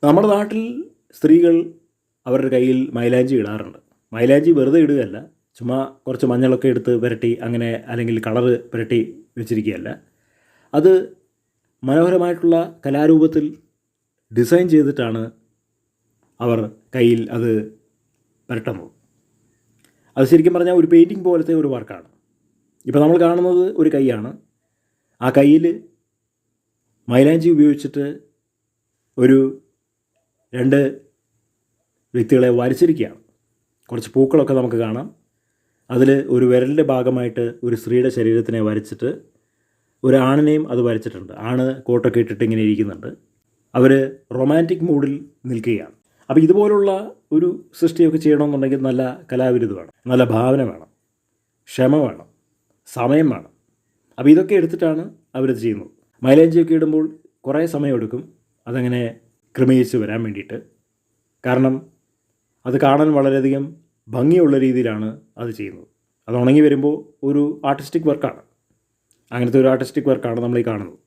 നമ്മുടെ നാട്ടിൽ സ്ത്രീകൾ അവരുടെ കയ്യിൽ മൈലാഞ്ചി ഇടാറുണ്ട്. മൈലാഞ്ചി വെറുതെ ഇടുകയല്ല, ചുമ്മാ കുറച്ച് മഞ്ഞളൊക്കെ എടുത്ത് പുരട്ടി അങ്ങനെ, അല്ലെങ്കിൽ കളറ് പുരട്ടി വെച്ചിരിക്കുകയല്ല. അത് മനോഹരമായിട്ടുള്ള കലാരൂപത്തിൽ ഡിസൈൻ ചെയ്തിട്ടാണ് അവർ കയ്യിൽ അത് പുരട്ടുന്നത്. അത് ശരിക്കും പറഞ്ഞാൽ ഒരു പെയിൻറ്റിങ് പോലത്തെ ഒരു വർക്കാണ്. ഇപ്പോൾ നമ്മൾ കാണുന്നത് ഒരു കൈയാണ്. ആ കയ്യിൽ മൈലാഞ്ചി ഉപയോഗിച്ചിട്ട് ഒരു 2 വ്യക്തികളെ വരച്ചിരിക്കുകയാണ്. കുറച്ച് പൂക്കളൊക്കെ നമുക്ക് കാണാം. അതിൽ ഒരു വിരലിൻ്റെ ഭാഗമായിട്ട് ഒരു സ്ത്രീയുടെ ശരീരത്തിനെ വരച്ചിട്ട് ഒരു ആണിനെയും അത് വരച്ചിട്ടുണ്ട്. ആണ് കോട്ടൊക്കെ ഇട്ടിട്ട് ഇങ്ങനെ ഇരിക്കുന്നുണ്ട്. അവർ റൊമാൻറ്റിക് മൂഡിൽ നിൽക്കുകയാണ്. അപ്പോൾ ഇതുപോലുള്ള ഒരു സൃഷ്ടിയൊക്കെ ചെയ്യണമെന്നുണ്ടെങ്കിൽ നല്ല കലാവിരുത് വേണം, നല്ല ഭാവന വേണം, ക്ഷമ വേണം, സമയം വേണം. അപ്പോൾ ഇതൊക്കെ എടുത്തിട്ടാണ് അവരത് ചെയ്യുന്നത്. മൈലാഞ്ചിയൊക്കെ ഇടുമ്പോൾ കുറേ സമയമെടുക്കും അതങ്ങനെ ക്രമീകരിച്ച് വരാൻ വേണ്ടിയിട്ട്. കാരണം അത് കാണാൻ വളരെയധികം ഭംഗിയുള്ള രീതിയിലാണ് അത് ചെയ്യുന്നത്. അത് ഉണങ്ങി വരുമ്പോൾ ഒരു ആർട്ടിസ്റ്റിക് വർക്കാണ്. അങ്ങനത്തെ ഒരു ആർട്ടിസ്റ്റിക് വർക്കാണ് നമ്മൾ ഈ കാണുന്നത്.